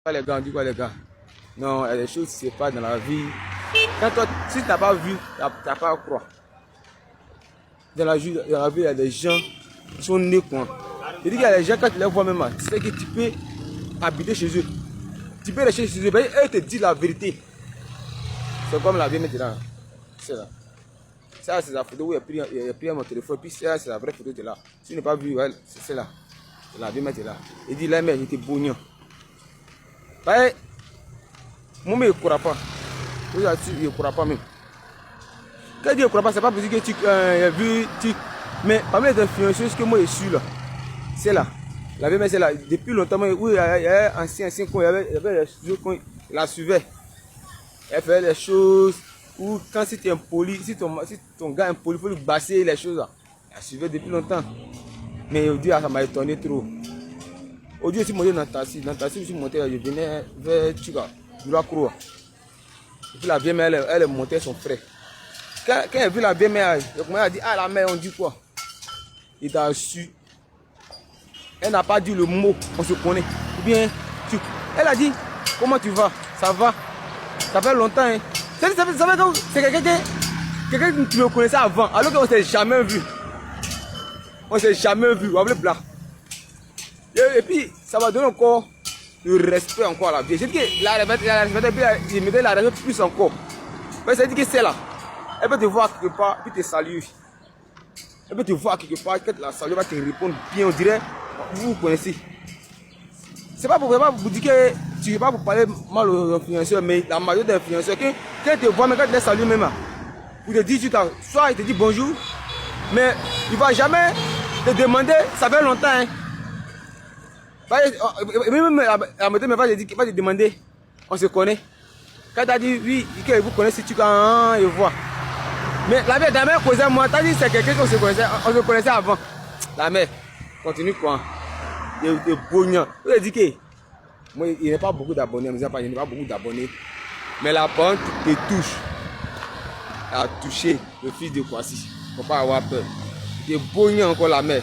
Les gars, on dit quoi les gars? Non, les choses se passent dans la vie. Quand toi, si tu n'as pas vu, tu n'as pas à croire. Dans la vie, il y a des gens qui sont nés quoi. Je dis qu'il y a des gens, quand tu les vois même, tu sais que tu peux habiter chez eux. Tu peux rester chez eux, mais eux te disent la vérité. C'est comme la vie maintenant. C'est là. Ça, c'est la photo où il a pris mon téléphone. Puis ça, c'est la vraie photo de là. Si tu n'as pas vu, ouais, c'est là. La vie maintenant. Il dit là, mais il était bouillon. Moi, il ne croit pas. Il ne croit pas même. Quand il ne croit pas, c'est pas possible que tu as vu. Mais parmi les influenceuses que moi je suis là, c'est là. La vie, c'est là. Depuis longtemps, où il y avait un ancien con, il y avait les studios qu'on la suivait. Elle faisait des choses où, quand si tu es impoli, si ton gars est impoli, il faut lui basser les choses là. Elle suivait depuis longtemps. Mais aujourd'hui, ça m'a étonné trop. Aujourd'hui, je suis monté dans le taxi. Dans le taxi, je suis monté, je venais vers Tchouga, Doula-Kroua. Et puis la vieille mère, elle est montée son frère. Quand elle a vu la vieille mère, elle a dit, ah la mère, on dit quoi? Il t'a su. Elle n'a pas dit le mot, on se connaît. Ou bien, elle a dit, comment tu vas? Ça va? Ça fait longtemps, hein? C'est quelqu'un que tu me connaissais avant, alors qu'on ne s'est jamais vu. On ne s'est jamais vu, on va blanc. Et puis, ça va donner encore le respect encore à la vieille. J'ai dit que la respecte, il me donne la respect plus encore. Mais ça dit que c'est là. Elle peut te voir quelque part, puis te saluer. Elle peut te voir quelque part, quand la salue va te répondre bien, on dirait, vous vous connaissez. C'est pas pour vous dire que tu ne veux pas vous parler mal aux influenceurs, mais la majorité des influenceurs, quand ils te voient, mais quand ils te saluent même, pour te dire, soit il te dit bonjour, mais il ne va jamais te demander, ça fait longtemps, hein. Même la méthode va te demander, on se connaît. Quand tu as dit oui, que vous connaissez, tu quand il voit. Mais la mère, ta mère causait moi, tu as dit c'est quelqu'un qu'on se connaissait avant. La mère, continue quoi. De bognon. Je veux dire que moi, il n'y a pas beaucoup d'abonnés, il n'y a pas beaucoup d'abonnés. Mais la bande te touche. Elle a touché le fils de Kwasi. Il ne faut pas avoir peur. De bognon encore la mère.